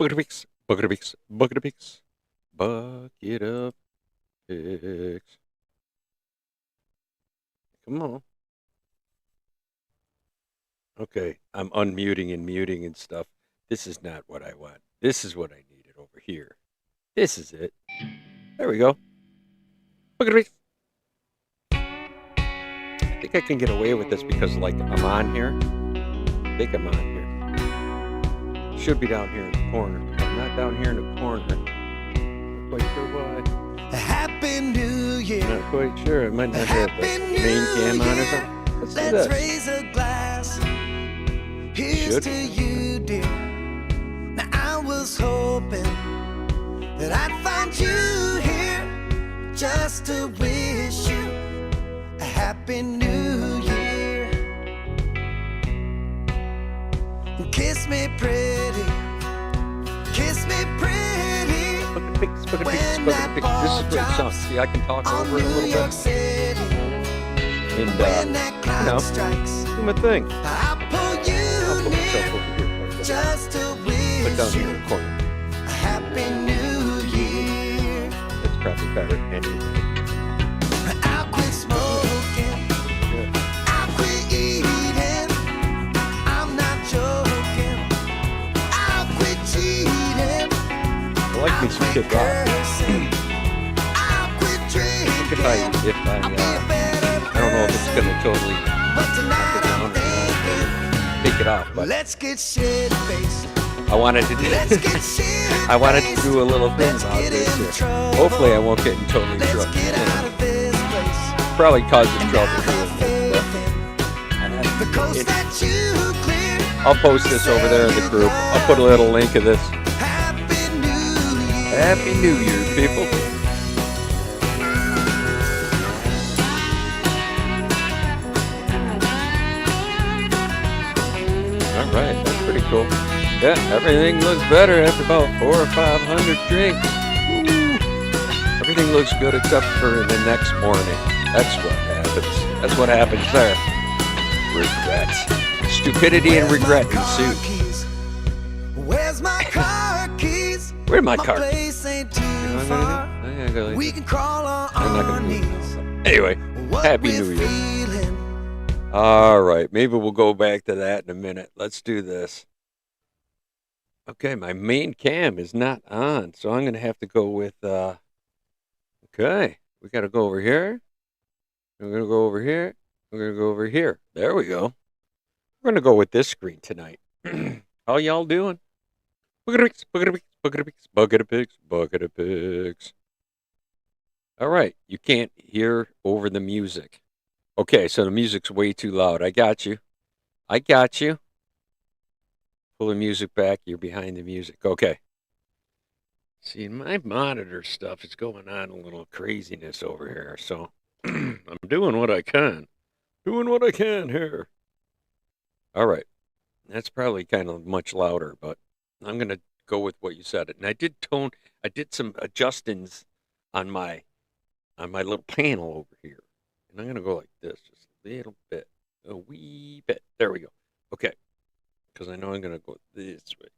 Bucket of picks, bucket of picks, bucket of picks, bucket of picks. Come on. Okay, I'm unmuting and muting and stuff. This is not what I want. This is what I needed over here. This is it. There we go. Bucket of picks. I think I can get away with this because, like, I'm on here. I think I'm on here. Should be down here in the corner. I'm not down here in the corner. Not quite sure why. Happy New Year. Not quite sure. I might not have the main cam on or something. Let's do Let's that. raise a glass. Here's Should. to you, dear. Now I was hoping that I'd find you here just to wish you a happy New Year. Kiss me pretty. Kiss me pretty. Bucket of picks, bucket of picks, bucket of picks. This is great stuff. See, I can talk over it a little bit. And, you know, do my thing. I'll pull I'll you put myself near over here like that. just to Put wish down here you in the corner. a happy New Year. That's probably better anyway. I'll quit smoking. Yeah. I'll quit eating. I'm not joking. I'll quit cheating. I like me some I'll Kid quit Rock. cursing. I'll quit Look drinking. I don't know if it's gonna totally But tonight I'm thinking, take it off, but let's get shit faced. I wanted to do Let's get shit I wanted to do a little thing Let's about get this in here. trouble. Hopefully I won't get in totally Let's trouble. get out of this place. Probably causing And trouble I have doing this, faith in the but coast that you clear. I'll post this over there in the group. I'll put a little link of this. Happy New Year. Happy New Year, people. All right, that's pretty cool. Yeah, everything looks better after about 400 or 500 drinks. Woo. Everything looks good except for the next morning. That's what happens. That's what happens there. Regret. Stupidity and regret ensue. Keys. Where's my car keys? Where are my car keys? Place ain't too You know what I'm far. gonna do? I'm gonna go like We can crawl on I'm not our gonna do it knees. now, but anyway, What Happy we're New Year. feeling. All right, maybe we'll go back to that in a minute. Let's do this. Okay, my main cam is not on, so I'm gonna have to go with. Okay, we gotta go over here. We're gonna go over here. We're gonna go over here. There we go. We're gonna go with this screen tonight. How y'all doing? Bucket of pigs, bucket of pigs, bucket of pigs, bucket of pigs, bucket of pigs. All right, you can't hear over the music. Okay, so the music's way too loud. I got you. I got you. Pull the music back. You're behind the music. Okay. See, my monitor stuff is going on a little craziness over here, so I'm doing what I can. Doing what I can here. All right. That's probably kind of much louder, but I'm going to go with what you said. And I did some adjustings on my little panel over here. And I'm going to go like this, just a little bit, a wee bit. There we go. Okay. Because I know I'm going to go this way.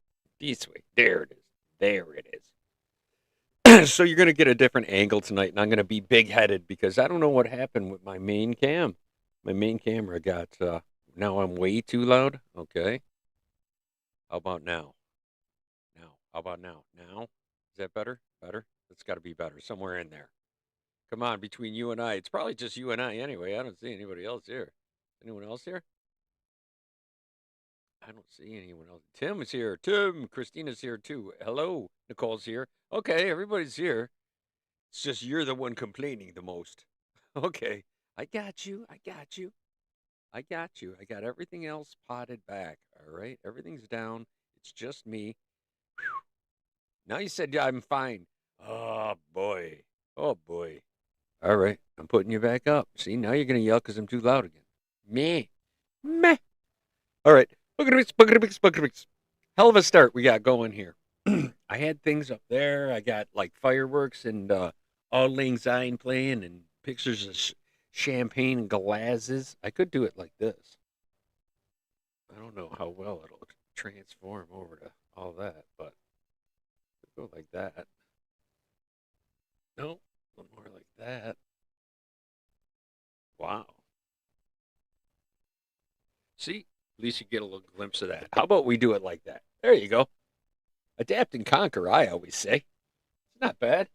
There it is. There it is. So you're going to get a different angle tonight, and I'm going to be big-headed because I don't know what happened with my main cam. My main camera got, now I'm way too loud. Okay. How about now? How about now? Now? Is that better? Better? It's got to be better. Somewhere in there. Come on, between you and I. It's probably just you and I anyway. I don't see anybody else here. Anyone else here? I don't see anyone else. Tim is here. Tim. Christina's here too. Hello. Nicole's here. Okay, everybody's here. It's just you're the one complaining the most. Okay. I got you. I got you. I got you. I got everything else potted back. All right. Everything's down. It's just me. Whew. Now you said I'm fine. Oh, boy. Oh, boy. All right. I'm putting you back up. See, now you're going to yell because I'm too loud again. Meh. Meh. All right. Bucket of picks, bucket of picks, bucket of picks. Hell of a start we got going here. I had things up there. I got like fireworks and Auld Lang Syne playing and pictures of champagne and glasses. I could do it like this. I don't know how well it'll transform over to all that, but least you get a little glimpse of that. How about we do it like that? There you go. Adapt and conquer, I always say. It's not bad.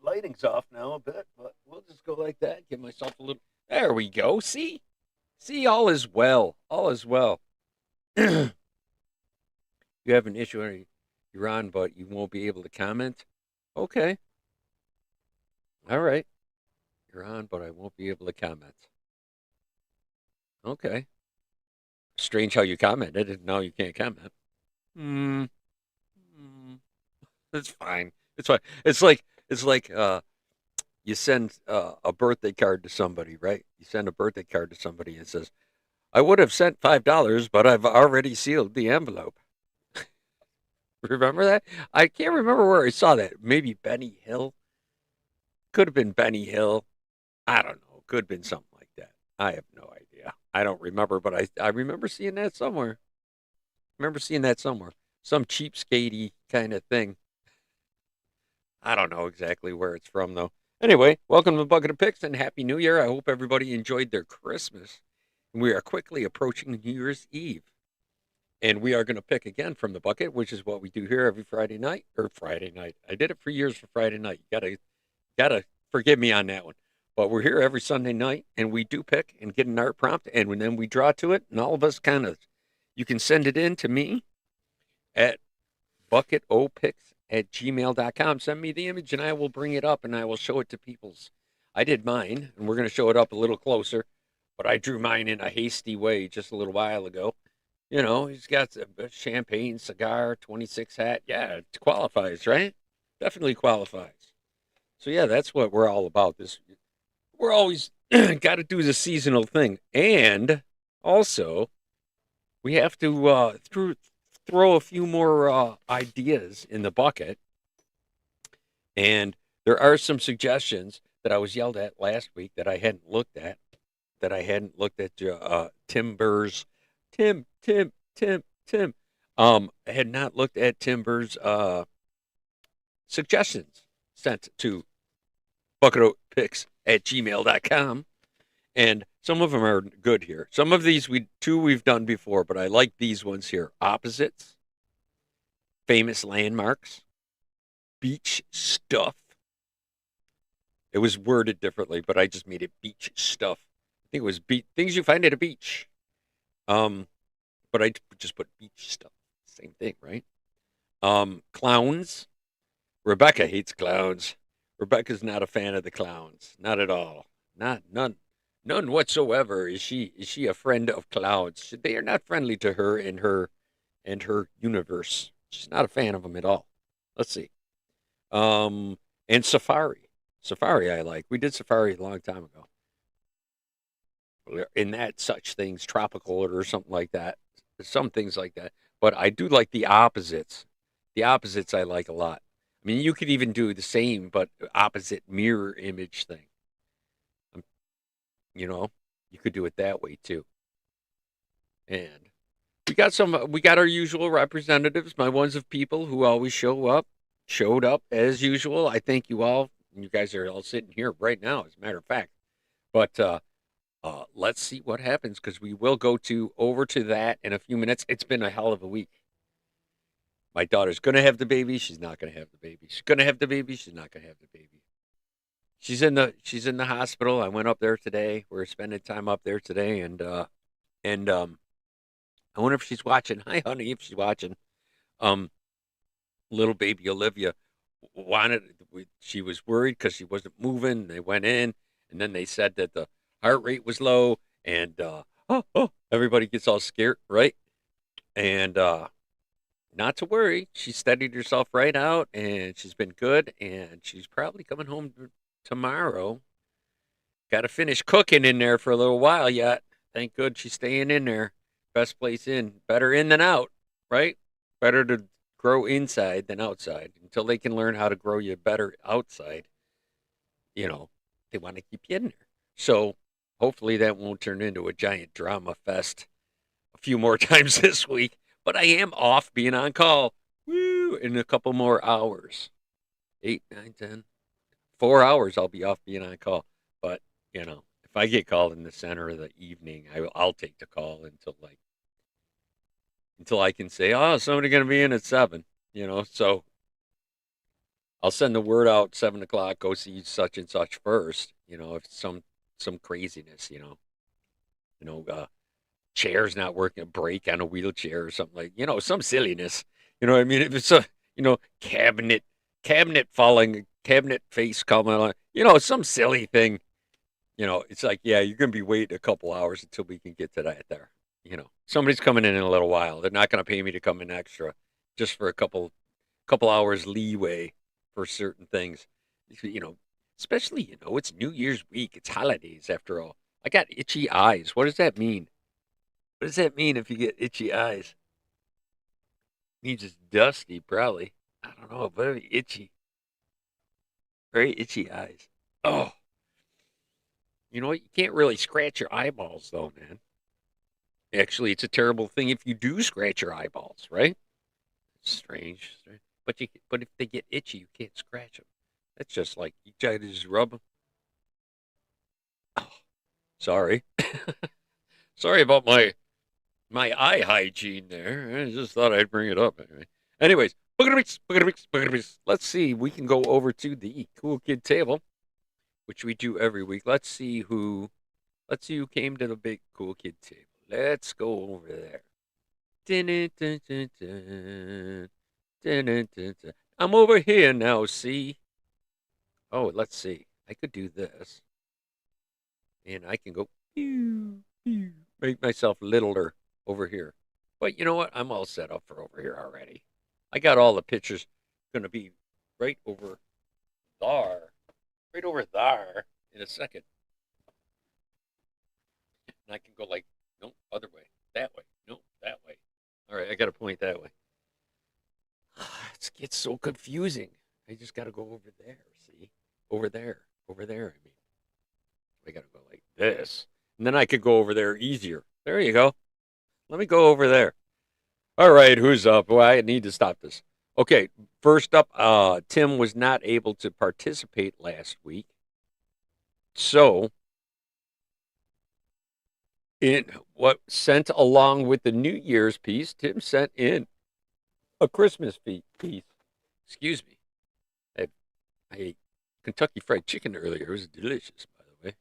Lighting's off now a bit, but we'll just go like that. Give myself a little. There we go. See? See, all is well. All is well. You have an issue, you're on, but you won't be able to comment. Okay. All right. You're on, but I won't be able to comment. Okay. Strange how you commented, and now you can't comment. Hmm. It's fine. It's fine. It's like you send a birthday card to somebody, right? You send a birthday card to somebody and it says, "I would have sent $5, but I've already sealed the envelope." Remember that? I can't remember where I saw that. Maybe Benny Hill. Could have been Benny Hill. I don't know. Could have been something like that. I have no idea. I don't remember, but I remember seeing that somewhere. Remember seeing that somewhere. Some cheapskatey kind of thing. I don't know exactly where it's from though. Anyway, welcome to Bucket of Picks and Happy New Year. I hope everybody enjoyed their Christmas. We are quickly approaching New Year's Eve. And we are going to pick again from the bucket, which is what we do here every Friday night or Friday night. I did it for years for Friday night. You gotta forgive me on that one. But we're here every Sunday night and we do pick and get an art prompt and then we draw to it and all of us kind of you can send it in to me at bucketopicks@gmail.com. Send me the image and I will bring it up and I will show it to people's. I did mine and we're going to show it up a little closer, but I drew mine in a hasty way just a little while ago. You know, he's got a champagne, cigar, 26 hat. Yeah, it qualifies, right? Definitely qualifies. So, yeah, that's what we're all about. This We're always got to do the seasonal thing. And also, we have to throw a few more ideas in the bucket. And there are some suggestions that I was yelled at last week that I hadn't looked at. Tim Burr's. Tim. I had not looked at Tim Burr's suggestions sent to bucketpicks@gmail.com. And some of them are good here. Some of these we've done before, but I like these ones here. Opposites, famous landmarks, beach stuff. It was worded differently, but I just made it beach stuff. I think it was things you find at a beach. But I just put beach stuff. Same thing, right? Clowns. Rebecca hates clowns. Rebecca's not a fan of the clowns. Not at all. None whatsoever. Is she a friend of clowns? They are not friendly to her and her universe. She's not a fan of them at all. Let's see. And Safari. Safari I like. We did Safari a long time ago. In that such things, tropical or something like that. Some things like that. But I do like the opposites. The opposites I like a lot. I mean, you could even do the same, but opposite mirror image thing. You know, you could do it that way too. And we got our usual representatives, my ones of people who always showed up as usual. I thank you all. You guys are all sitting here right now, as a matter of fact. But let's see what happens because we will go over to that in a few minutes. It's been a hell of a week. My daughter's going to have the baby. She's not going to have the baby. She's going to have the baby. She's not going to have the baby. She's in the hospital. I went up there today. We're spending time up there today, and I wonder if she's watching. Hi, honey, if she's watching. Um, Little baby Olivia she was worried because she wasn't moving. They went in, and then they said that the heart rate was low, and everybody gets all scared, right? And not to worry, she steadied herself right out, and she's been good, and she's probably coming home tomorrow. Got to finish cooking in there for a little while yet. Thank good she's staying in there. Best place in. Better in than out, right? Better to grow inside than outside until they can learn how to grow you better outside. You know, they want to keep you in there. So hopefully that won't turn into a giant drama fest a few more times this week. But I am off being on call. Woo! In a couple more hours. 8, 9, 10. 4 hours I'll be off being on call. But, you know, if I get called in the center of the evening, I'll take the call until like until I can say, oh, somebody's going to be in at 7, so I'll send the word out 7 o'clock, go see such and such first, if it's some craziness, you know, uh, chair's not working, a brake on a wheelchair or something like, some silliness. You know what I mean? If it's a, cabinet falling, cabinet face coming on, some silly thing, it's like, yeah, you're going to be waiting a couple hours until we can get to that there. Somebody's coming in a little while. They're not going to pay me to come in extra just for a couple hours leeway for certain things. You know, especially, it's New Year's week. It's holidays after all. I got itchy eyes. What does that mean? What does that mean if you get itchy eyes? It means it's dusty, probably. I don't know, very itchy. Very itchy eyes. Oh, you know what? You can't really scratch your eyeballs, though, man. Actually, it's a terrible thing if you do scratch your eyeballs, right? It's strange. But if they get itchy, you can't scratch them. That's just like you try to just rub them. Oh, sorry. Sorry about my eye hygiene there. I just thought I'd bring it up anyway. Anyways, let's see. We can go over to the cool kid table, which we do every week. Let's see who came to the big cool kid table. Let's go over there. I'm over here now, see? Oh, let's see. I could do this. And I can go make myself littler over here. But you know what? I'm all set up for over here already. I got all the pictures going to be right over there. Right over there in a second. And I can go like, no, other way. That way. No, that way. All right, I got to point that way. It gets so confusing. I just got to go over there, see? Over there. Over there, I mean. I got to go like this. And then I could go over there easier. There you go. Let me go over there. All right, who's up? Well, I need to stop this. Okay, first up, Tim was not able to participate last week. So, in what sent along with the New Year's piece, Tim sent in a Christmas piece. Excuse me. I ate Kentucky Fried Chicken earlier. It was delicious, by the way.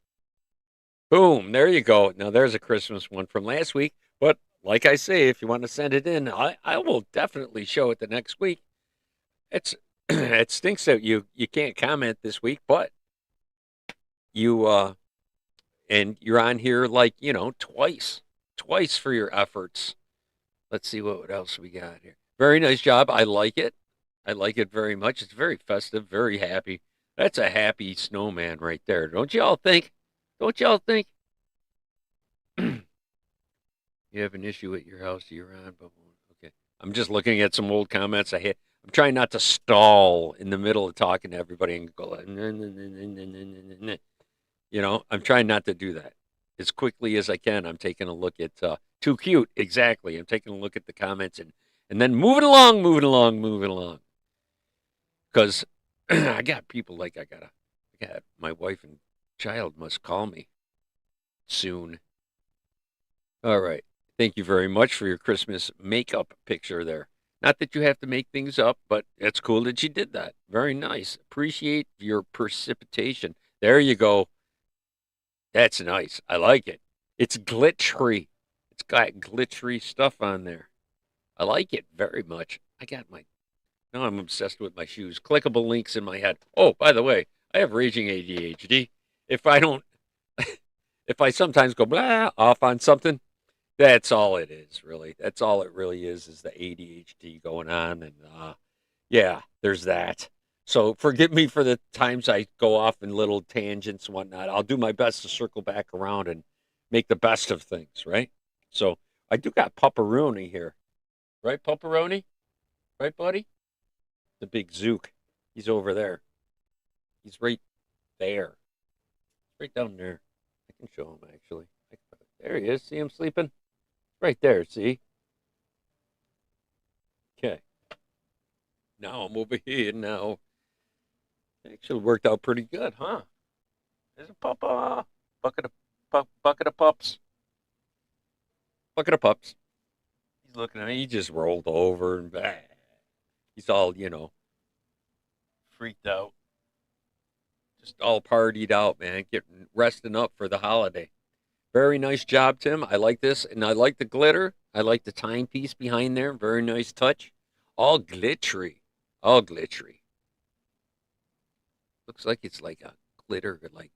Boom, there you go. Now, there's a Christmas one from last week. But like I say, if you want to send it in, I will definitely show it the next week. It's it stinks that you can't comment this week, but you and you're on here like twice for your efforts. Let's see what else we got here. Very nice job. I like it. I like it very much. It's very festive, very happy. That's a happy snowman right there. Don't y'all think? Don't y'all think? You have an issue at your house you're on, but okay. I'm just looking at some old comments I had. I'm trying not to stall in the middle of talking to everybody and go like, nah, nah, nah, nah, I'm trying not to do that as quickly as I can. I'm taking a look at too cute. Exactly. I'm taking a look at the comments and then moving along, moving along, moving along. Because I got people like I got my wife and child must call me soon. All right. Thank you very much for your Christmas makeup picture there. Not that you have to make things up, but it's cool that you did that. Very nice. Appreciate your precipitation. There you go. That's nice. I like it. It's glittery. It's got glittery stuff on there. I like it very much. Now I'm obsessed with my shoes. Clickable links in my head. Oh, by the way, I have raging ADHD. If I don't, if I sometimes go blah off on something, that's all it is, really. That's all it really is the ADHD going on. And yeah, there's that. So forgive me for the times I go off in little tangents and whatnot. I'll do my best to circle back around and make the best of things, right? So I do got Pepperoni here. Right, Pepperoni? Right, buddy? The big Zook. He's over there. He's right there. Right down there. I can show him, actually. There he is. See him sleeping? Right there, see? Okay. Now I'm over here now. Actually worked out pretty good, huh? There's a papa. Bucket of pups. Bucket of pups. He's looking at me. He just rolled over and back. He's all, freaked out. Just all partied out, man. Getting resting up for the holiday. Very nice job, Tim. I like this, and I like the glitter. I like the timepiece behind there. Very nice touch. All glittery. All glittery. Looks like it's like a glitter, like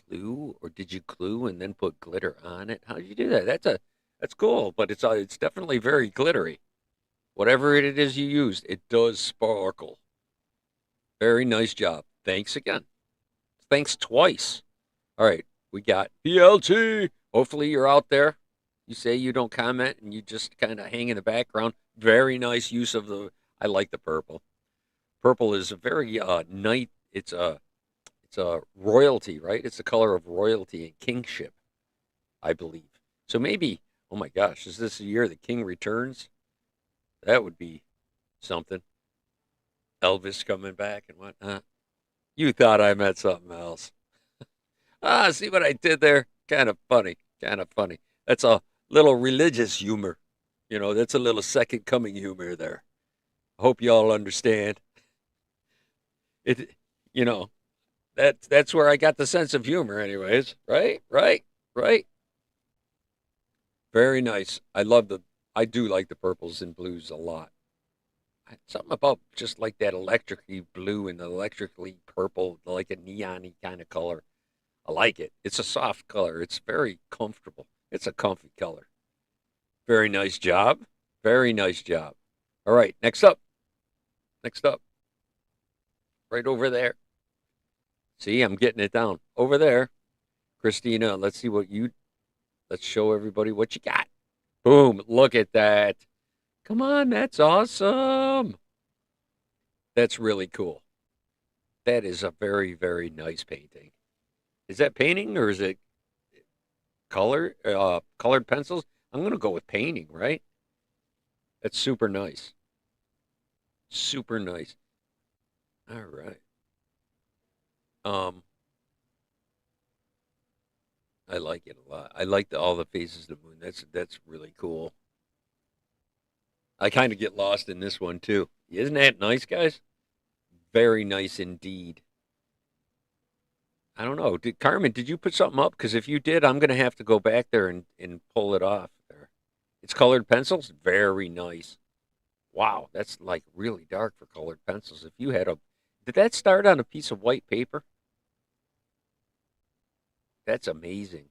glue, or did you glue and then put glitter on it? How did you do that? That's cool, but it's definitely very glittery. Whatever it is you used, it does sparkle. Very nice job. Thanks again. Thanks twice. All right, we got BLT. Hopefully you're out there. You say you don't comment and you just kind of hang in the background. Very nice use of the. I like the purple. Purple is a very nice. It's a royalty, right? It's the color of royalty and kingship, I believe. So maybe. Oh my gosh, is this the year the king returns? That would be something. Elvis coming back and whatnot. You thought I meant something else. Ah, see what I did there? Kind of funny. Kind of funny. That's a little religious humor. That's a little second coming humor there. I hope you all understand. It, you know, that's where I got the sense of humor, anyways. Right? Right? Right? Very nice. I do like the purples and blues a lot. Something about just like that electrically blue and electrically purple, like a neon kind of color. I like it. It's a soft color. It's very comfortable. It's a comfy color. Very nice job. Very nice job. All right, next up. Next up. Right over there. See, I'm getting it down. Over there. Christina, let's show everybody what you got. Boom, look at that. Come on, that's awesome. That's really cool. That is a very, very nice painting. Is that painting or is it colored pencils? I'm going to go with painting, right? That's super nice. Super nice. All right. Um, I like it a lot. I like all the phases of the moon. That's really cool. I kind of get lost in this one too. Isn't that nice, guys? Very nice indeed. I don't know. Carmen, did you put something up? Because if you did, I'm gonna have to go back there and pull it off there. It's colored pencils. Very nice. Wow, that's like really dark for colored pencils. If you had a, did that start on a piece of white paper? That's amazing.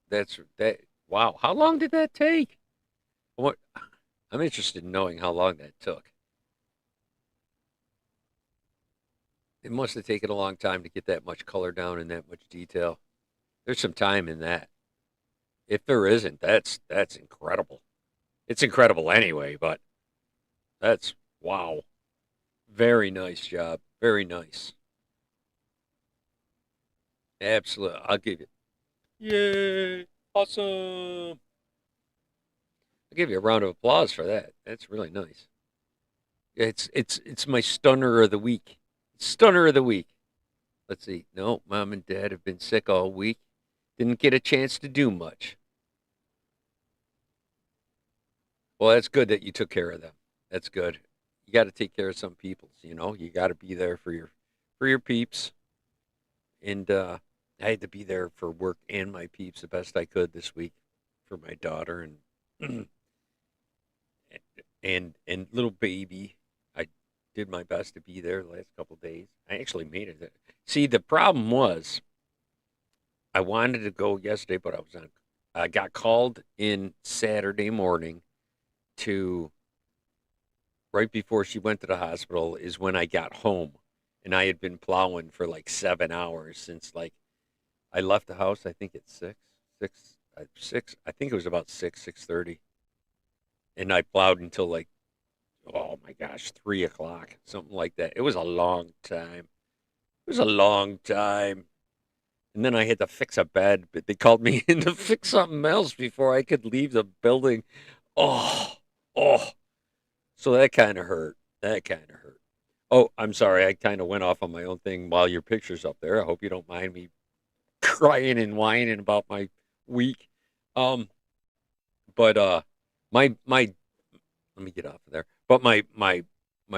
That's that. Wow, how long did that take? What? I'm interested in knowing how long that took. It must have taken a long time to get that much color down and that much detail. There's some time in that. If there isn't, that's incredible. It's incredible anyway, but that's wow. Very nice job. Very nice. Absolutely. I'll give you. Yay! Awesome. I'll give you a round of applause for that. That's really nice. It's my stunner of the week. Stunner of the week. Let's see. No, mom and dad have been sick all week. Didn't get a chance to do much. Well, that's good that you took care of them. That's good. You got to take care of some people. You got to be there for your peeps. And I had to be there for work and my peeps the best I could this week for my daughter and and little baby. I did my best to be there the last couple of days. I actually made it. See, the problem was I wanted to go yesterday, but I got called in Saturday morning to right before she went to the hospital is when I got home, and I had been plowing for like 7 hours since like I left the house. I think at six. I think it was about 6:30, and I plowed until like oh my gosh 3 o'clock, something like that. It was a long time. It was a long time. And then I had to fix a bed, but they called me in to fix something else before I could leave the building. Oh, oh. So that kind of hurt. That kind of hurt. Oh, I'm sorry. I kind of went off on my own thing while your picture's up there. I hope you don't mind me crying and whining about my week. Um, But my let me get off of there. But my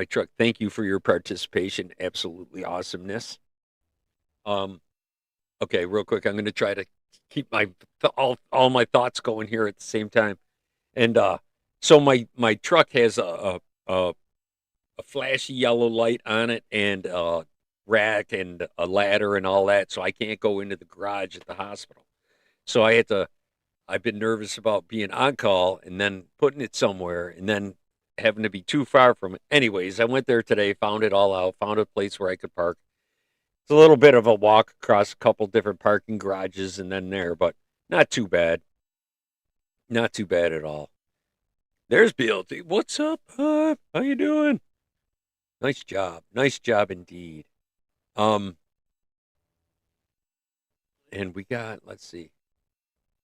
truck. Thank you for your participation. Absolutely awesomeness. Um, okay, real quick, I'm going to try to keep my all my thoughts going here at the same time. And so my truck has a flashy yellow light on it and a rack and a ladder and all that, so I can't go into the garage at the hospital. So I had to. I've been nervous about being on call and then putting it somewhere and then having to be too far from it. Anyways, I went there today, found it all out, found a place where I could park. It's a little bit of a walk across a couple different parking garages and then there, but not too bad. Not too bad at all. There's BLT. What's up, How you doing? Nice job. Nice job indeed. Um, and we got, let's see.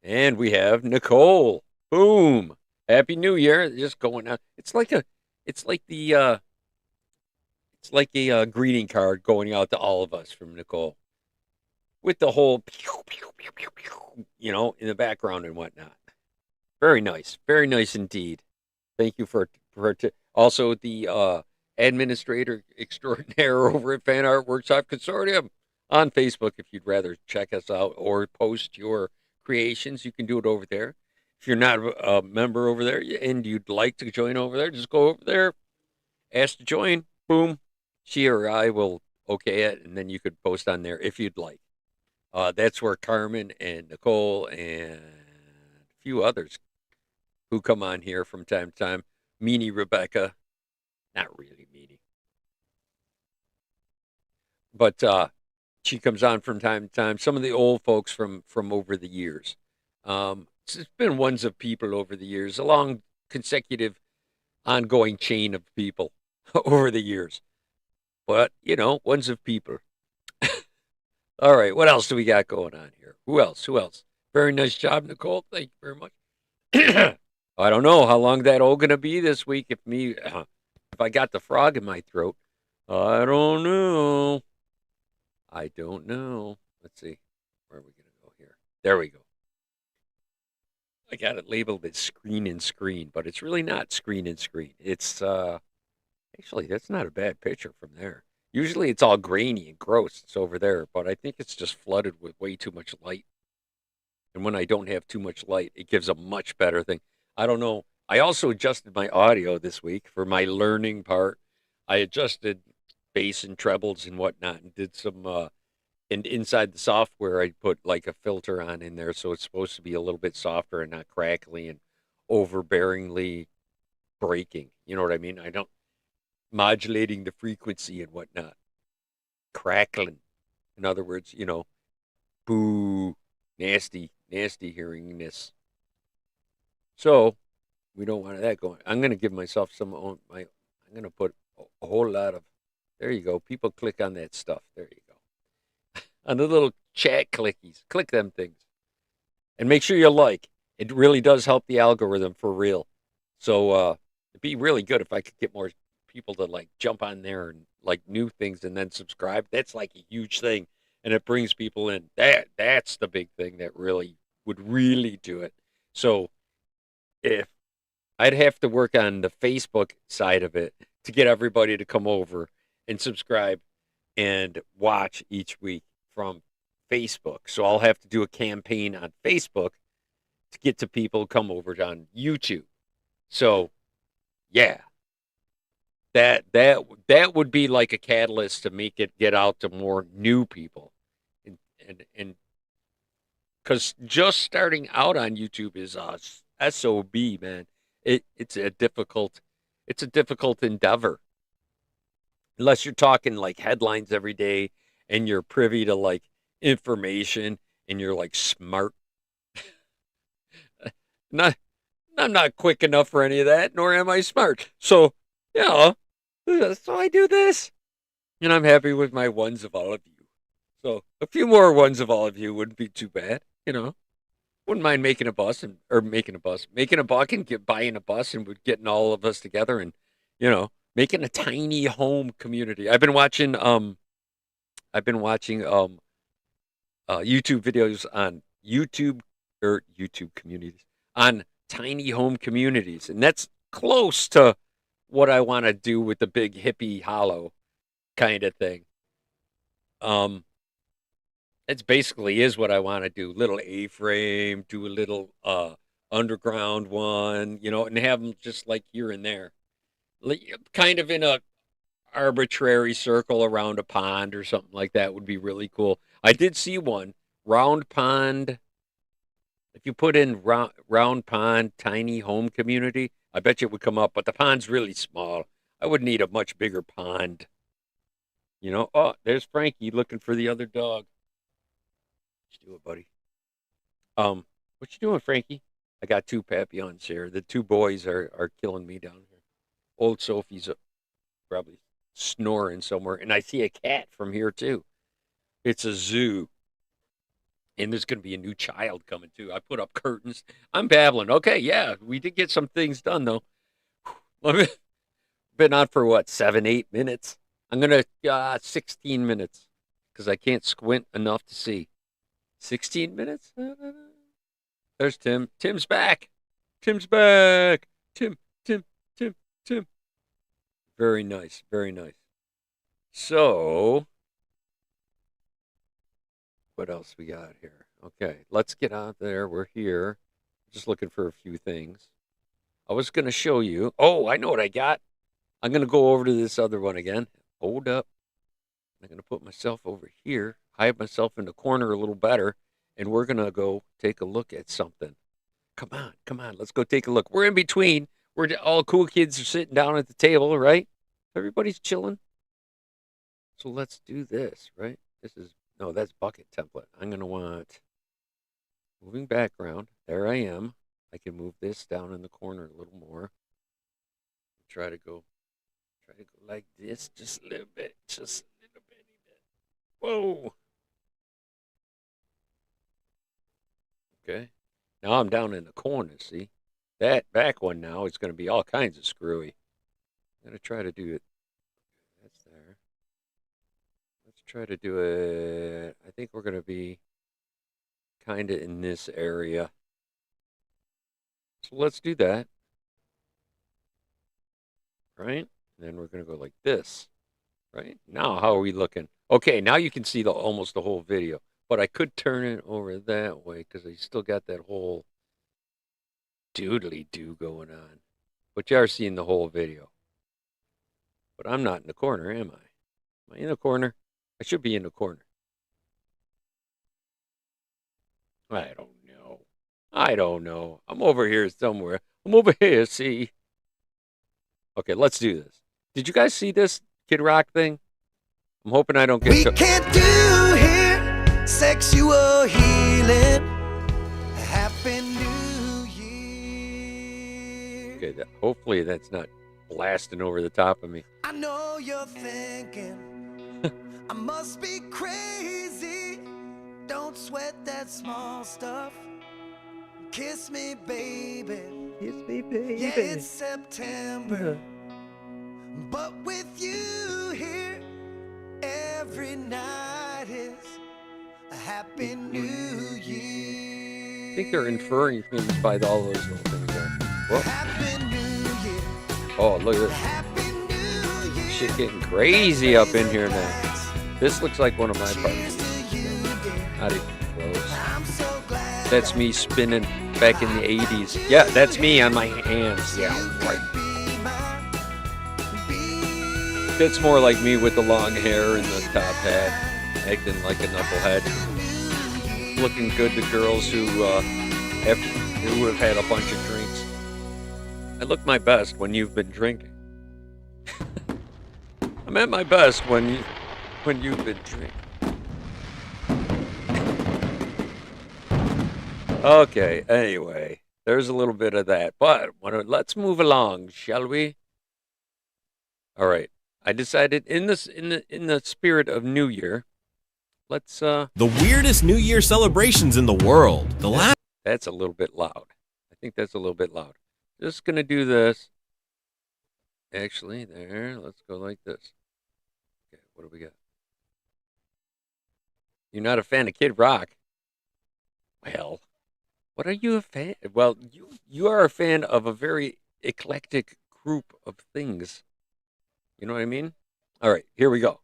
And we have Nicole. Boom. Happy New Year. Just going out. It's like the it's like a greeting card going out to all of us from Nicole with the whole pew, pew, pew, pew, pew, in the background and whatnot. Very nice. Very nice indeed. Thank you for also the administrator extraordinaire over at Fan Art Workshop Consortium on Facebook. If you'd rather check us out or post your creations, you can do it over there. If you're not a member over there and you'd like to join over there, just go over there, ask to join. Boom, she or I will okay it, and then you could post on there if you'd like. That's where Carmen and Nicole and a few others who come on here from time to time. Meanie Rebecca, not really Meanie, but she comes on from time to time. Some of the old folks from over the years. It's been ones of people over the years, a long consecutive, ongoing chain of people over the years. But ones of people. All right, what else do we got going on here? Who else? Who else? Very nice job, Nicole. Thank you very much. I don't know how long that all gonna be this week. If I got the frog in my throat, I don't know. I don't know. Let's see. Where are we gonna go here? There we go. I got it labeled as screen and screen, but it's really not screen and screen. It's actually that's not a bad picture from there. Usually it's all grainy and gross. It's over there, but I think it's just flooded with way too much light. And when I don't have too much light, it gives a much better thing. I don't know. I also adjusted my audio this week for my learning part. I adjusted bass and trebles and whatnot and did some and inside the software I put like a filter on in there so it's supposed to be a little bit softer and not crackly and overbearingly breaking. You know what I mean? I don't modulating the frequency and whatnot. Crackling. In other words, boo, nasty, nasty hearingness. So we don't want that going. I'm gonna give myself I'm gonna put a whole lot of. There you go. People click on that stuff. There you go. On the little chat clickies, click them things, and make sure you like. It really does help the algorithm for real. So it'd be really good if I could get more people to like jump on there and like new things and then subscribe. That's like a huge thing, and it brings people in. That's the big thing that really would really do it. So if I'd have to work on the Facebook side of it to get everybody to come over and subscribe and watch each week from Facebook. So I'll have to do a campaign on Facebook to get to people come over on YouTube. So yeah, that would be like a catalyst to make it get out to more new people. And because just starting out on YouTube is SOB, man. It's a difficult endeavor. Unless you're talking like headlines every day and you're privy to like information and you're like smart. Not I'm not quick enough for any of that, nor am I smart. So, so I do this. And I'm happy with my ones of all of you. So a few more ones of all of you wouldn't be too bad. Wouldn't mind making making a buck and buying a bus and getting all of us together and, making a tiny home community. I've been watching YouTube videos on YouTube or YouTube communities on tiny home communities, and that's close to what I want to do with the big hippie hollow kind of thing. Um, it's basically is what I want to do. Little A-frame, do a little underground one, and have them just like here and there, kind of in a arbitrary circle around a pond or something like that would be really cool. I did see one round pond. If you put in round pond tiny home community, I bet you it would come up. But the pond's really small. I would need a much bigger pond. Oh, there's Frankie looking for the other dog. Let's do it, buddy. What you doing, Frankie? I got two Papillons here. The two boys are killing me down here. Old Sophie's probably snoring somewhere, and I see a cat from here too. It's a zoo, and there's going to be a new child coming too. I put up curtains. I'm babbling. Okay, yeah, we did get some things done though. Let me. Been on for what 7, 8 minutes. I'm gonna 16 minutes because I can't squint enough to see. 16 minutes. There's Tim. Tim's back. Tim's back. Tim. Tim. Tim. Tim. Very nice. Very nice. So, what else we got here? Okay, let's get out there. We're here. Just looking for a few things. I was going to show you. Oh, I know what I got. I'm going to go over to this other one again. Hold up. I'm going to put myself over here, hide myself in the corner a little better, and we're going to go take a look at something. Come on, come on. Let's go take a look. We're in between. We're all cool kids are sitting down at the table, right? Everybody's chilling. So let's do this, right? No, that's bucket template. I'm going to want moving background. There I am. I can move this down in the corner a little more. Try to go like this, just a little bit, just a little bitty bit. Whoa. Okay. Now I'm down in the corner, see? That back one now is going to be all kinds of screwy. I'm going to try to do it. That's there. Let's try to do it. I think we're going to be kind of in this area. So let's do that. Right? And then we're going to go like this. Right? Now, how are we looking? Okay, now you can see almost the whole video. But I could turn it over that way because I still got that whole doodly-doo going on. But you are seeing the whole video. But I'm not in the corner, am I? Am I in the corner? I should be in the corner. I don't know. I don't know. I'm over here somewhere. I'm over here, see? Okay, let's do this. Did you guys see this Kid Rock thing? I'm hoping I don't get We can't do here sexual healing. Happy New Year. Okay, hopefully that's not blasting over the top of me. I know you're thinking I must be crazy. Don't sweat that small stuff. Kiss me, baby. Kiss me, baby. Yeah, it's September. But with you here, every night is a happy new year. I think they're inferring things by all those little things there. Whoa. Happy New Year. Oh, look at this. Happy New Year. Shit getting crazy up in here now. This looks like one of my parties. Not even close. That's me spinning back in the 80s. Yeah, that's me on my hands. Yeah, right. That's more like me with the long hair and the top hat, acting like a knucklehead. Looking good to girls who have had a bunch of drinks. I look my best when you've been drinking. I'm at my best when you've been drinking. Okay, anyway, there's a little bit of that, but let's move along, shall we? All right. I decided in the spirit of New Year, let's the weirdest New Year celebrations in the world. That's a little bit loud. I think that's a little bit loud. Just gonna do this. Actually, there. Let's go like this. Okay, what do we got? You're not a fan of Kid Rock? Well, What are you a fan? Well, you are a fan of a very eclectic group of things. You know what I mean? All right, here we go.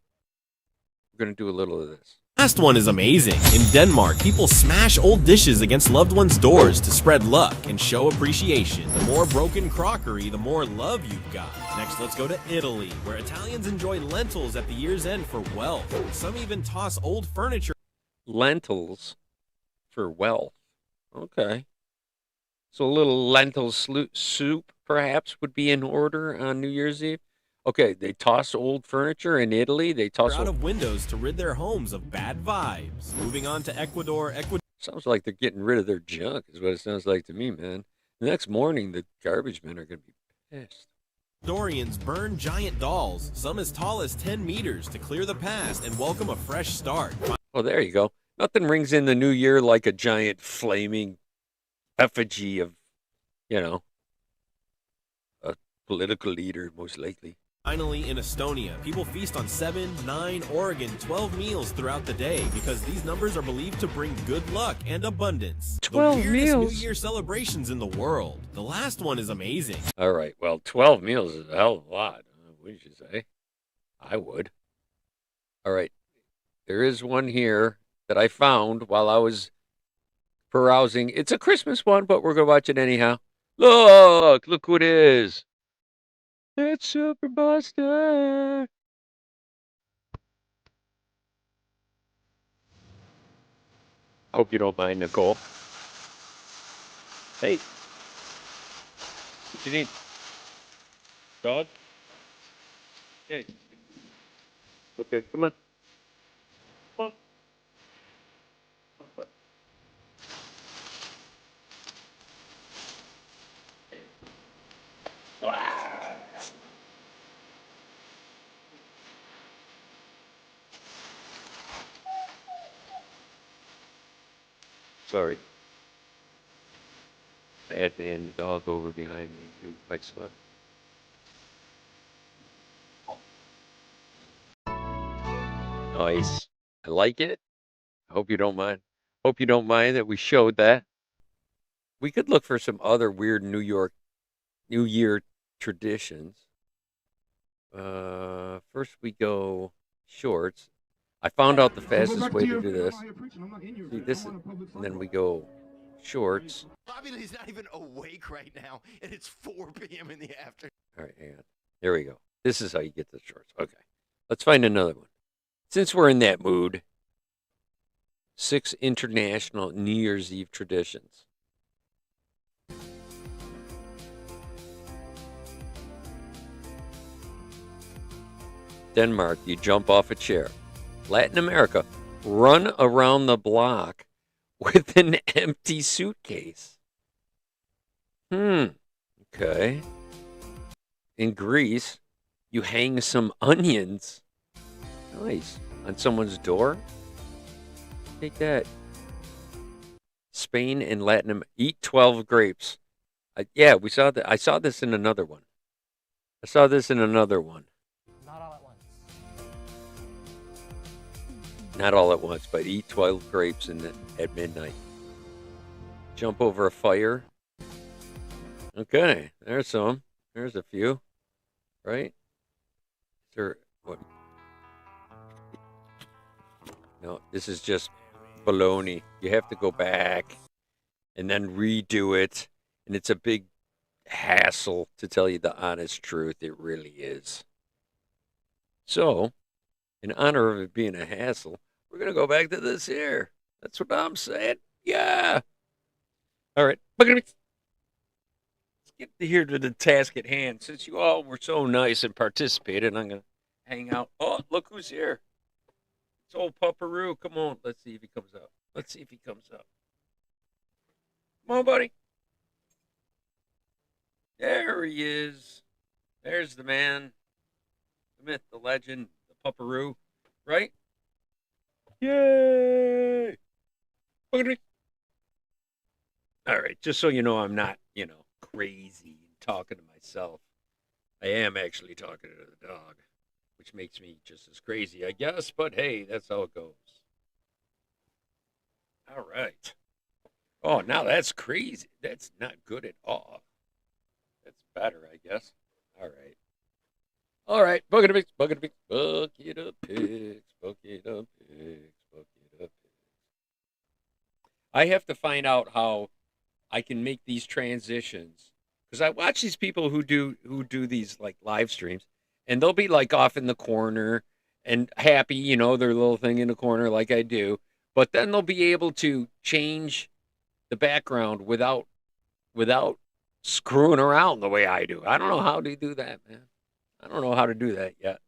We're gonna do a little of this. Last one is amazing. In Denmark, people smash old dishes against loved ones' doors to spread luck and show appreciation. The more broken crockery, the more love you've got. Next, let's go to Italy, where Italians enjoy lentils at the year's end for wealth. Some even toss old furniture. Lentils for wealth. Okay. So a little lentil soup perhaps would be in order on New Year's Eve. Okay, they toss old furniture in Italy. They toss Out old... of windows to rid their homes of bad vibes. Moving on to Ecuador, Sounds like they're getting rid of their junk, is what it sounds like to me, man. The next morning, the garbage men are going to be pissed. Ecuadorians burn giant dolls, some as tall as 10 meters, to clear the past and welcome a fresh start. Oh, there you go. Nothing rings in the new year like a giant flaming effigy of, you know, a political leader, most likely. Finally, in Estonia, people feast on 7, 9, or again 12 meals throughout the day because these numbers are believed to bring good luck and abundance. 12 the weirdest meals? New Year celebrations in the world. The last one is amazing. All right. Well, 12 meals is a hell of a lot. Wouldn't you say? I would. All right. There is one here that I found while I was perusing. It's a Christmas one, but we're going to watch it anyhow. Look who it is. It's Super Buster. Hope you don't mind, Nicole. Hey, what you need? Dog? Hey. Okay, come on. Come on. Sorry. I had to hand the dog over behind me too, quite slow. Nice. I like it. I hope you don't mind. Hope you don't mind that we showed that. We could look for some other weird New Year traditions. First we go shorts. I found out the fastest way to do this. See, this is, and then we go shorts. Bobby Lee's not even awake right now, and it's 4 p.m. in the afternoon. All right, hang on. There we go. This is how you get the shorts. Okay. Let's find another one. Since we're in that mood, 6 international New Year's Eve traditions. Denmark, you jump off a chair. Latin America, run around the block with an empty suitcase. Okay. In Greece, you hang some onions. Nice. On someone's door? Take that. Spain and Latin America. Eat 12 grapes. Yeah, we saw that. I saw this in another one. Not all at once. Not all at once, but eat 12 grapes at midnight. Jump over a fire. Okay, there's some. There's a few. Right? Sure. What? No, this is just baloney. You have to go back and then redo it. And it's a big hassle, to tell you the honest truth. It really is. So, in honor of it being a hassle, we're going to go back to this here. That's what I'm saying. Yeah. All right. Let's get here to the task at hand. Since you all were so nice and participated, I'm going to hang out. Oh, look who's here. It's old Pupperoo. Come on. Let's see if he comes up. Come on, buddy. There he is. There's the man, the myth, the legend, the Pupperoo, right? Yay! Look at me. All right, just so you know, I'm not, crazy and talking to myself. I am actually talking to the dog, which makes me just as crazy, I guess. But hey, that's how it goes. All right. Oh, now that's crazy. That's not good at all. That's better, I guess. All right. All right. Bucket of pigs, bucket of pigs, bucket of pigs, bucket of pigs, bucket of pigs. I have to find out how I can make these transitions because I watch these people who do these like live streams, and they'll be like off in the corner and happy, their little thing in the corner like I do, but then they'll be able to change the background without screwing around the way I do. I don't know how to do that, man. I don't know how to do that yet.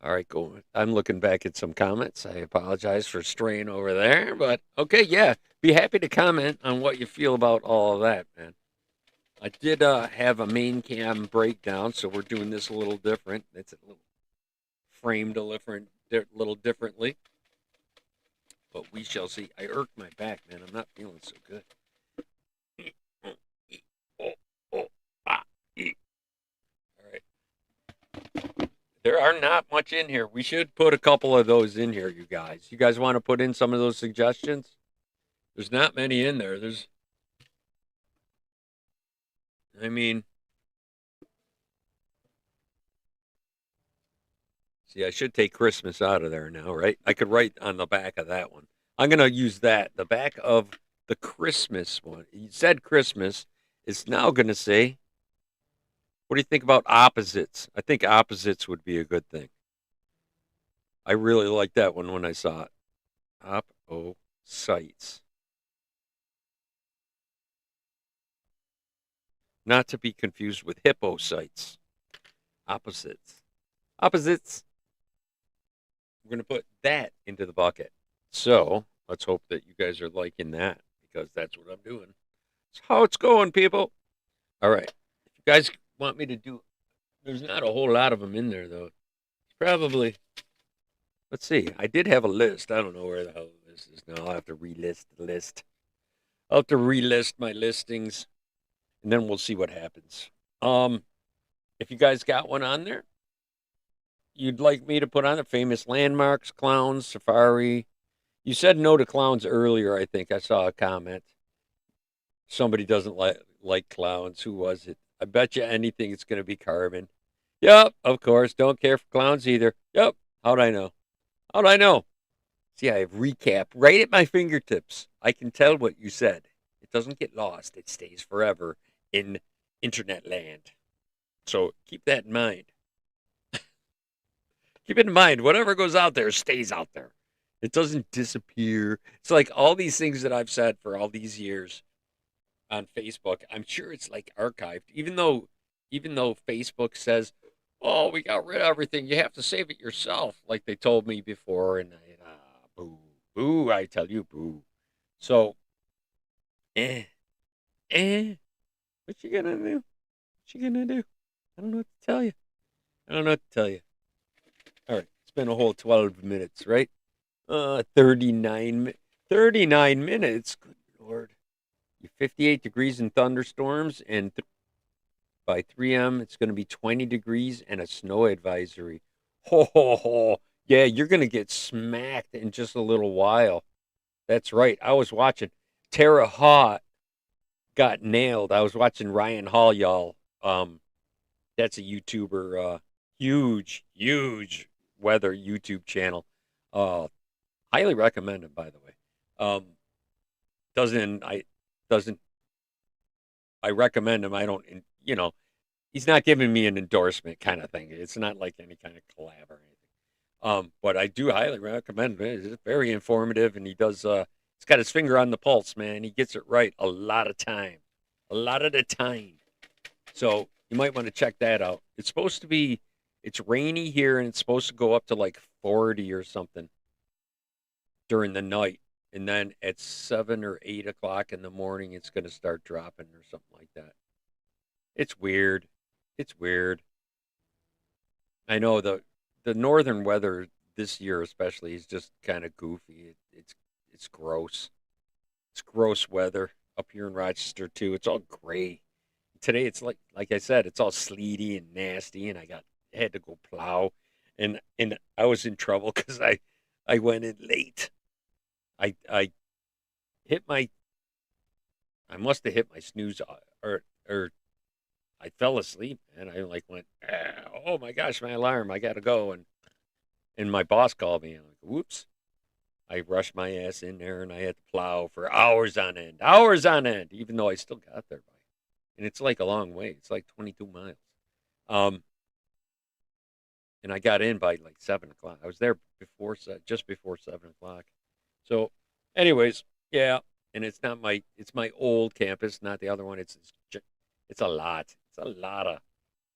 All right, cool. I'm looking back at some comments. I apologize for straying over there, but okay, yeah. Be happy to comment on what you feel about all of that, man. I did have a main cam breakdown, so we're doing this a little different. It's a little framed little differently, but we shall see. I irked my back, man. I'm not feeling so good. Oh, oh, ah, all right. There are not much in here. We should put a couple of those in here, you guys. You guys want to put in some of those suggestions? There's not many in there. I mean, see, I should take Christmas out of there now, right? I could write on the back of that one. I'm going to use that. The back of the Christmas one. You said Christmas. It's now going to say, what do you think about opposites? I think opposites would be a good thing. I really liked that one when I saw it. Opposites. Not to be confused with hippocytes. Opposites. Opposites. We're going to put that into the bucket. So let's hope that you guys are liking that because that's what I'm doing. It's how it's going, people. All right. If you guys want me to do, there's not a whole lot of them in there, though. It's probably, let's see. I did have a list. I don't know where the hell the list is now. I'll have to relist the list. I'll have to relist my listings and then we'll see what happens. If you guys got one on there, you'd like me to put on the famous landmarks, clowns, safari. You said no to clowns earlier, I think. I saw a comment. Somebody doesn't like clowns. Who was it? I bet you anything it's going to be Carmen. Yep, of course. Don't care for clowns either. Yep. How'd I know? How'd I know? See, I have recap right at my fingertips. I can tell what you said. It doesn't get lost. It stays forever in internet land. So keep that in mind. Keep it in mind. Whatever goes out there stays out there. It doesn't disappear. It's like all these things that I've said for all these years on Facebook. I'm sure it's like archived, even though Facebook says, "Oh, we got rid of everything. You have to save it yourself," like they told me before, and boo, boo. I tell you, boo. So, eh, what you gonna do? What you gonna do? I don't know what to tell you. I don't know what to tell you. All right, it's been a whole 12 minutes, right? 39, 39 minutes. Good Lord. 58 degrees and thunderstorms, and by 3 m, it's going to be 20 degrees and a snow advisory. Ho, ho, ho. Yeah, you're going to get smacked in just a little while. That's right. I was watching Tara Haw got nailed. I was watching Ryan Hall, y'all. That's a YouTuber, huge, huge weather YouTube channel. Highly recommend him, by the way. Doesn't I doesn't I recommend him? I don't, he's not giving me an endorsement kind of thing. It's not like any kind of collab or anything. But I do highly recommend him. It's very informative, and he's got his finger on the pulse, man. He gets it right a lot of time, a lot of the time. So you might want to check that out. It's rainy here, and it's supposed to go up to like 40 or something during the night. And then at 7 or 8 o'clock in the morning, it's going to start dropping or something like that. It's weird. It's weird. I know the northern weather this year, especially, is just kind of goofy. It's gross. It's gross weather up here in Rochester too. It's all gray. Today it's like I said, it's all sleety and nasty, and I had to go plow, and I was in trouble because I went in late. I hit my. I must have hit my snooze or I fell asleep and I like went. Oh my gosh, my alarm! I gotta go and my boss called me. I'm like, whoops. I rushed my ass in there and I had to plow for hours on end, even though I still got there by. And it's like a long way. It's like 22 miles. Um, and I got in by like 7 o'clock. I was there just before 7 o'clock. So, anyways, yeah. And it's my old campus, not the other one. It's a lot. It's a lot of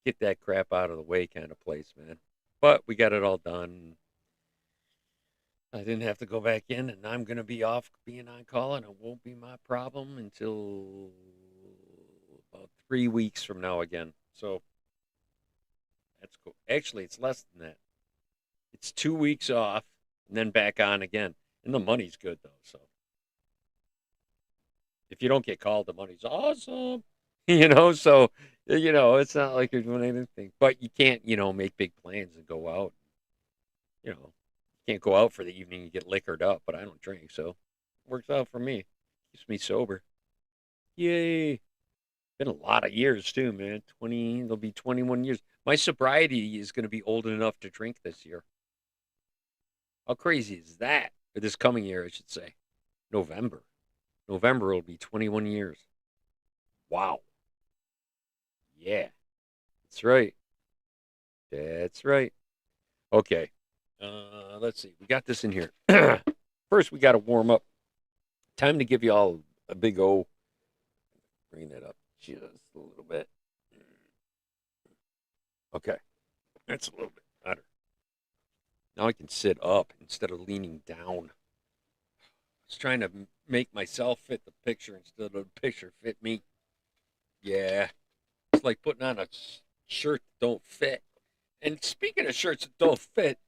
get that crap out of the way kind of place, man. But we got it all done. I didn't have to go back in, and I'm going to be off being on call, and it won't be my problem until about 3 weeks from now again. So that's cool. Actually, it's less than that. It's 2 weeks off, and then back on again. And the money's good, though. So if you don't get called, the money's awesome. So, it's not like you're doing anything. But you can't, make big plans and go out. You can't go out for the evening and get liquored up, but I don't drink, so it works out for me. Keeps me sober. Yay. Been a lot of years too, man. There'll be 21 years. My sobriety is going to be old enough to drink this year. How crazy is that? Or this coming year, I should say. November will be 21 years. Wow. Yeah. That's right. That's right. Okay. Let's see. We got this in here. First, we got to warm up. Time to give you all a big O. Bring that up just a little bit. Okay. That's a little bit better. Now I can sit up instead of leaning down. I was trying to make myself fit the picture instead of the picture fit me. Yeah. It's like putting on a shirt that don't fit. And speaking of shirts that don't fit,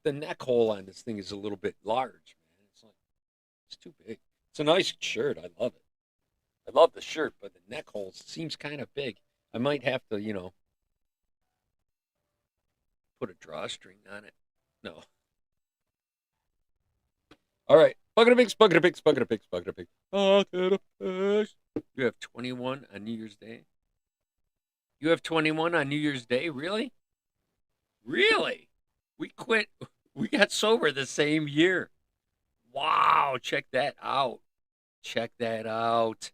the neck hole on this thing is a little bit large, man. It's too big. It's a nice shirt. I love it. I love the shirt, but the neck hole seems kind of big. I might have to, put a drawstring on it. No. All right. Bucket of pigs, bucket of pigs, bucket of pigs, bucket of pigs. Bucket of pigs. You have 21 on New Year's Day? You have 21 on New Year's Day? Really? Really? We got sober the same year. Wow, check that out. Check that out.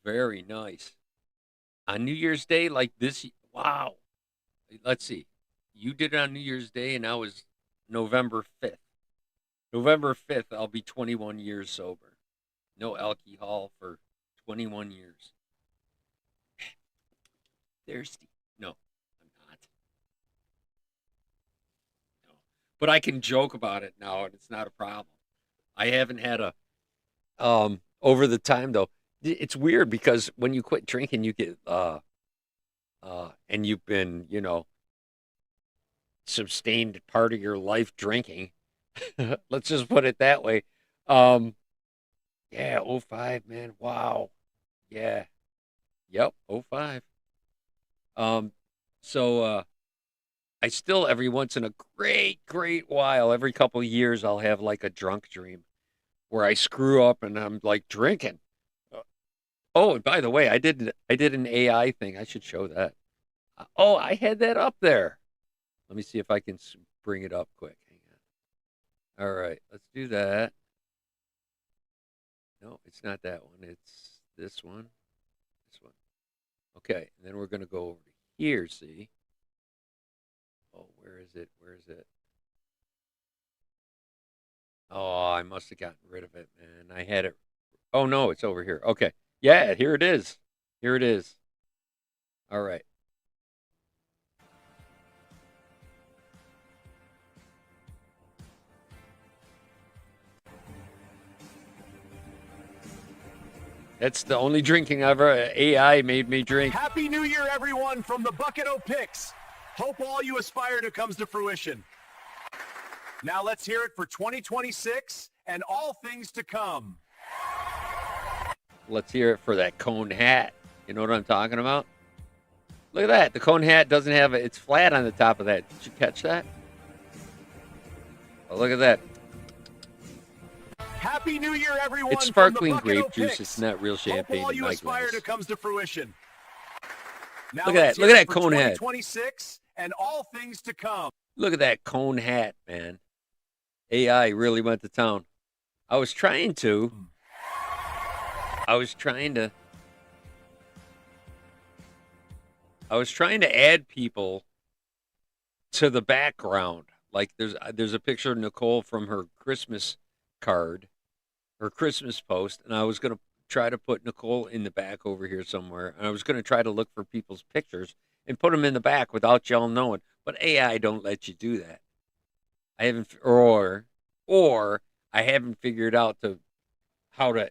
Very nice. On New Year's Day, like this, wow. Let's see. You did it on New Year's Day, and I was November 5th. November 5th, I'll be 21 years sober. No alcohol for 21 years. Thirsty. No, I'm not. No. But I can joke about it now, and it's not a problem. I haven't had over the time though. It's weird because when you quit drinking, you get and you've been, sustained part of your life drinking. Let's just put it that way. Yeah, '05, man. Wow. Yeah. Yep, '05. So I still every once in a great while, every couple of years, I'll have like a drunk dream where I screw up and I'm like drinking. Oh, and by the way, I did an AI thing. I should show that. Oh, I had that up there. Let me see if I can bring it up quick. Hang on. All right, let's do that. No, it's not that one. It's this one. This one. Okay, and then we're going to go over to here, see? Oh, where is it? Where is it? Oh, I must have gotten rid of it, man. I had it. Oh, no, it's over here. Okay. Yeah, here it is. Here it is. All right. That's the only drinking AI made me drink. Happy New Year, everyone, from the Bucket O Picks. Hope all you aspire to comes to fruition. Now let's hear it for 2026 and all things to come. Let's hear it for that cone hat. You know what I'm talking about? Look at that. The cone hat doesn't have it. It's flat on the top of that. Did you catch that? Oh, look at that. Happy New Year, everyone! It's from the sparkling Bucket grape O juice. It's Picks. not real Hope champagne all in you my aspire glass. to comes to fruition. Now Look at let's that. Look at hear it that for cone head. 2026 and all things to come. Look at that cone hat, man. AI really went to town. I was trying to. I was trying to add people to the background. Like there's a picture of Nicole from her Christmas card, her Christmas post, and I was gonna try to put Nicole in the back over here somewhere, and I was gonna try to look for people's pictures and put them in the back without y'all knowing. But AI don't let you do that. I haven't, or I haven't figured out how to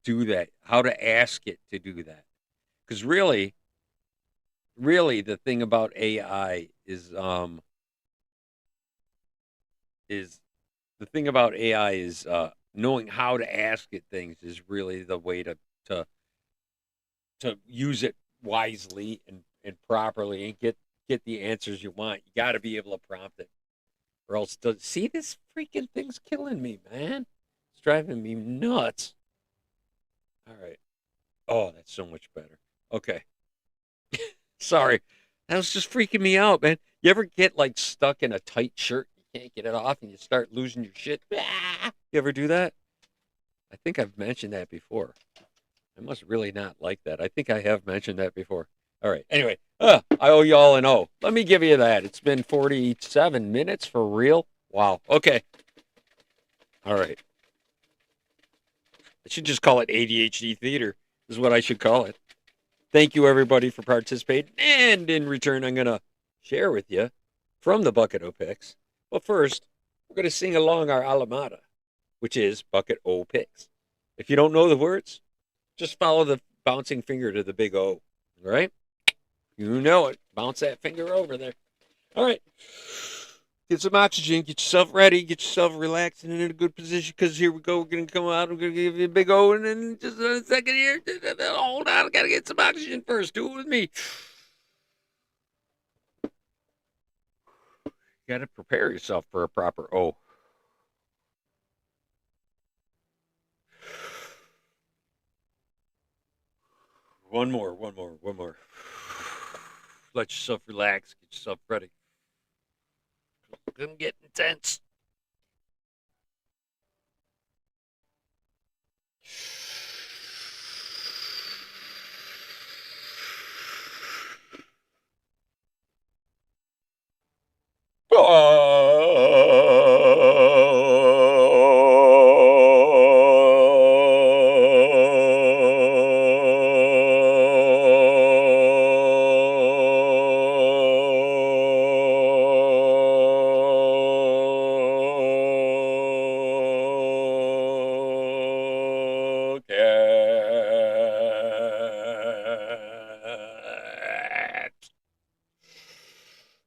do that, how to ask it to do that. Because really, the thing about AI is the thing about AI is knowing how to ask it things is really the way to to use it wisely and properly and get the answers you want. You got to be able to prompt it, or else see this freaking thing's killing me, man. It's driving me nuts. All right. Oh, that's so much better. Okay. Sorry. That was just freaking me out, man. You ever get like stuck in a tight shirt? You can't get it off and you start losing your shit. Ah! You ever do that? I think I've mentioned that before. I must really not like that. I think I have mentioned that before. All right. Anyway, I owe you all an O. Let me give you that. It's been 47 minutes for real. Wow. Okay. All right. I should just call it ADHD theater, is what I should call it. Thank you, everybody, for participating. And in return, I'm going to share with you from the Bucket O Picks. But first, we're going to sing along our Alamada, which is Bucket O Picks. If you don't know the words, just follow the bouncing finger to the big O. All right? You know it. Bounce that finger over there. All right. Get some oxygen. Get yourself ready. Get yourself relaxed and in a good position because here we go. We're going to come out. I'm going to give you a big O. And then just a second here. Hold on. I got to get some oxygen first. Do it with me. You got to prepare yourself for a proper O. One more. Let yourself relax. Get yourself ready. It's going to get intense.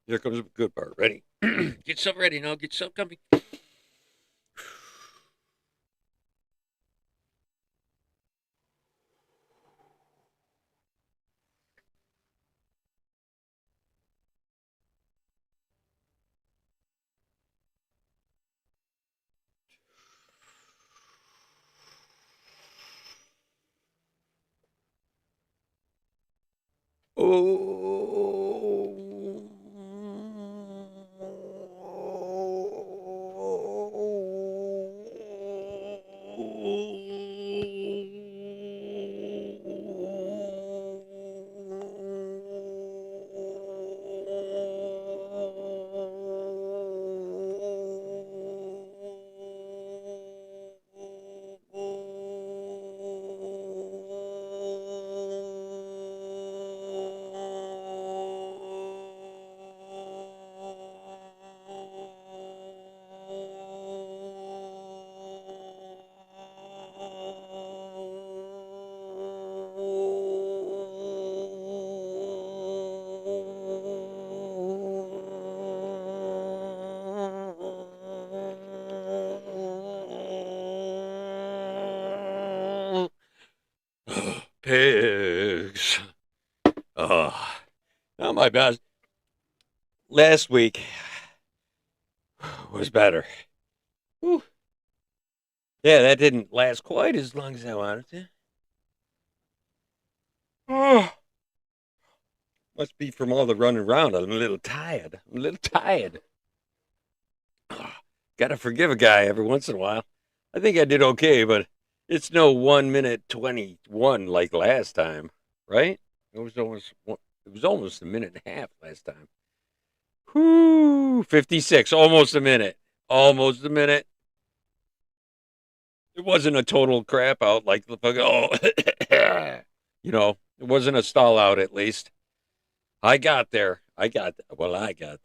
Here comes the good part. Ready? Get yourself ready now. Get yourself comfy. Pigs. Oh, not my best. Last week was better. Whew. Yeah, that didn't last quite as long as I wanted to. Oh, must be from all the running around. I'm a little tired. I'm a little tired. Oh, gotta forgive a guy every once in a while. I think I did okay, but it's no 1 minute 21 like last time, right? It was almost a minute and a half last time. Whoo, 56, almost a minute. Almost a minute. It wasn't a total crap out like the fucking, it wasn't a stall out at least. I got there. I got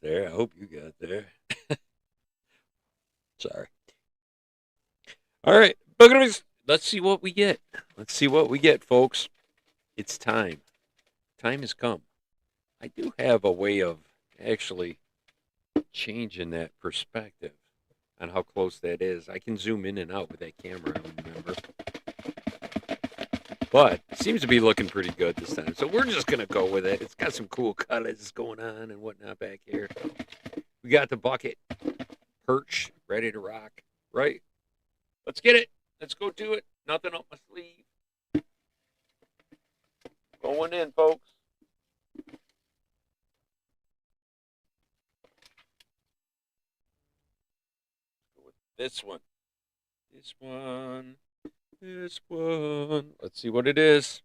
there. I hope you got there. Sorry. All right. Let's see what we get. Let's see what we get, folks. It's time. Time has come. I do have a way of actually changing that perspective on how close that is. I can zoom in and out with that camera, I remember. But it seems to be looking pretty good this time. So we're just going to go with it. It's got some cool colors going on and whatnot back here. We got the bucket, perch, ready to rock, right? Let's get it. Let's go do it. Nothing up my sleeve. Going in, folks. Go with this one. This one. This one. Let's see what it is.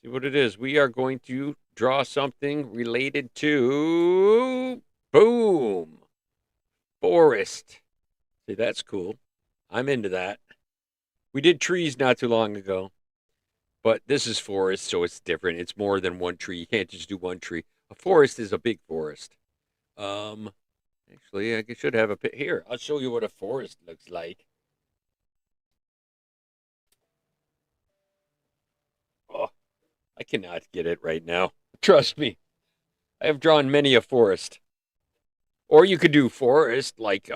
See what it is. We are going to draw something related to, boom, forest. See, that's cool. I'm into that. We did trees not too long ago, but this is forest, so it's different. It's more than one tree. You can't just do one tree. A forest is a big forest. Actually, I should have a pit here. I'll show you what a forest looks like. Oh, I cannot get it right now. Trust me. I have drawn many a forest. Or you could do forest like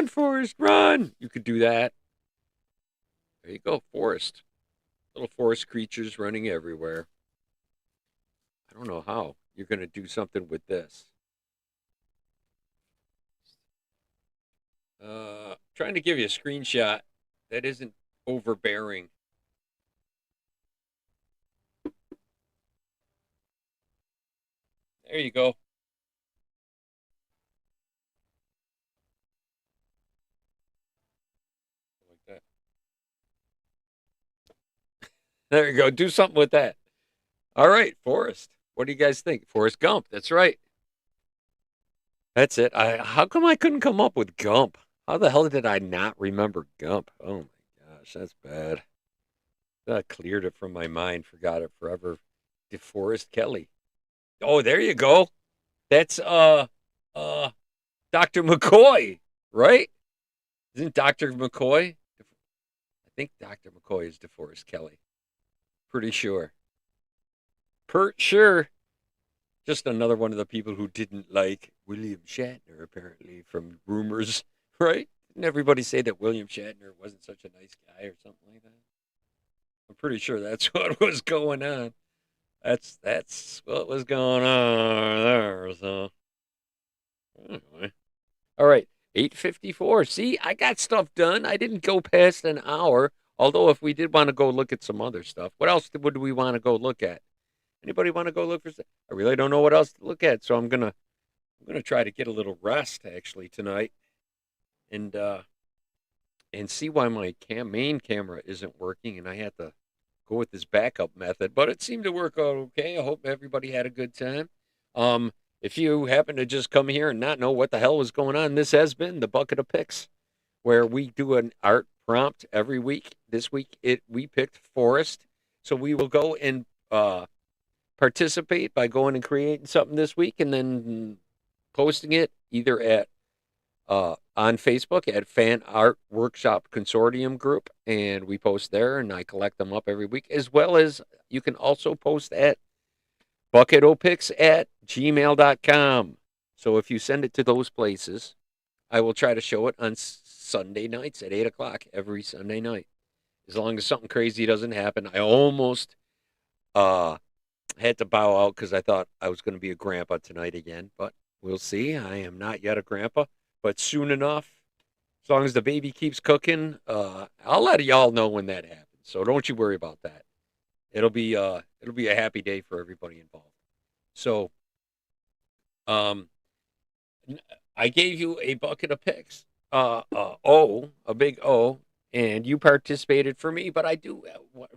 forest, run. You could do that. There you go, forest. Little forest creatures running everywhere. I don't know how you're going to do something with this. Trying to give you a screenshot that isn't overbearing. There you go. Like that. There you go. Do something with that. All right, Forrest. What do you guys think? Forrest Gump. That's right. That's it. How come I couldn't come up with Gump? How the hell did I not remember Gump? Oh my gosh, that's bad. I cleared it from my mind, forgot it forever. DeForest Kelly. Oh, there you go. That's uh Dr. McCoy, right? Isn't Dr. McCoy? I think Dr. McCoy is DeForest Kelly. Pretty sure. Sure. Just another one of the people who didn't like William Shatner, apparently, from rumors, right? Didn't everybody say that William Shatner wasn't such a nice guy or something like that? I'm pretty sure that's what was going on. That's what was going on there. So anyway. All right. 8:54. See, I got stuff done. I didn't go past an hour. Although if we did want to go look at some other stuff, what else would we want to go look at? Anybody want to go look for stuff? I really don't know what else to look at, so I'm gonna try to get a little rest actually tonight, and see why my main camera isn't working, and I had to go with this backup method, but it seemed to work out okay. I hope everybody had a good time. If you happen to just come here and not know what the hell was going on, this has been the Bucket of Picks, where we do an art prompt every week. This week we picked forest, so we will go and participate by going and creating something this week and then posting it either at on Facebook at Fan Art Workshop Consortium Group, and we post there, and I collect them up every week, as well as you can also post at bucketopics@gmail.com. So if you send it to those places, I will try to show it on Sunday nights at 8 o'clock every Sunday night. as long as something crazy doesn't happen. I almost uh had to bow out because I thought I was going to be a grandpa tonight again, but we'll see. I am not yet a grandpa, but soon enough, as long as the baby keeps cooking, I'll let y'all know when that happens. So don't you worry about that. It'll be a happy day for everybody involved. So um I gave you a bucket of picks. A big O, and you participated for me, but I do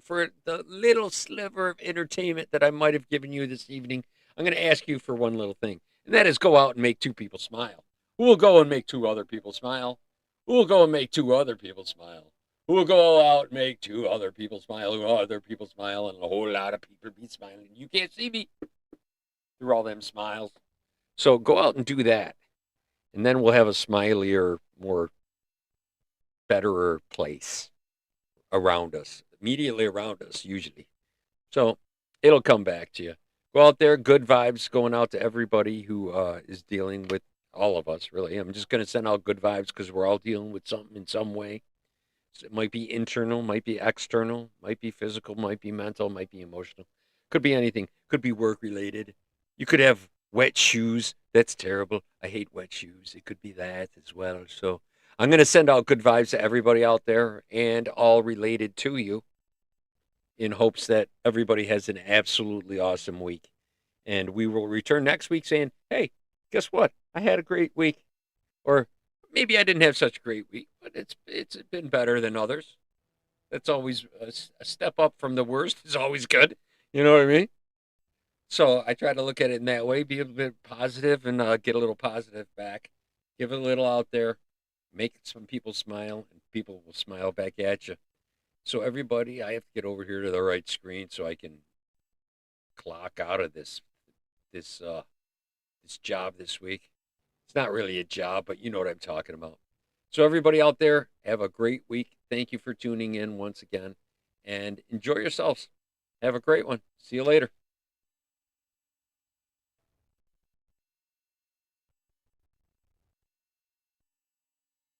for the little sliver of entertainment that I might have given you this evening. I'm going to ask you for one little thing, and that is go out and make two people smile. Who will go and make two other people smile? Who will go and make two other people smile? Who will go out and make two other people smile? Who other people smile, and a whole lot of people be smiling. You can't see me through all them smiles. So go out and do that, and then we'll have a smilier, more betterer place around us, immediately around us, usually. So it'll come back to you. Go out there, good vibes going out to everybody who is dealing with all of us, really. I'm just going to send out good vibes because we're all dealing with something in some way. So it might be internal, might be external, might be physical, might be mental, might be emotional. Could be anything. Could be work related. You could have wet shoes. That's terrible. I hate wet shoes. It could be that as well. So I'm going to send out good vibes to everybody out there and all related to you in hopes that everybody has an absolutely awesome week. And we will return next week saying, hey, guess what? I had a great week. Or maybe I didn't have such a great week, but it's been better than others. That's always a step up from the worst is always good. You know what I mean? So I try to look at it in that way, be a bit positive, and get a little positive back. Give it a little out there, make some people smile, and people will smile back at you. So everybody, I have to get over here to the right screen so I can clock out of this this job this week. It's not really a job, but you know what I'm talking about. So everybody out there, have a great week. Thank you for tuning in once again, and enjoy yourselves. Have a great one. See you later.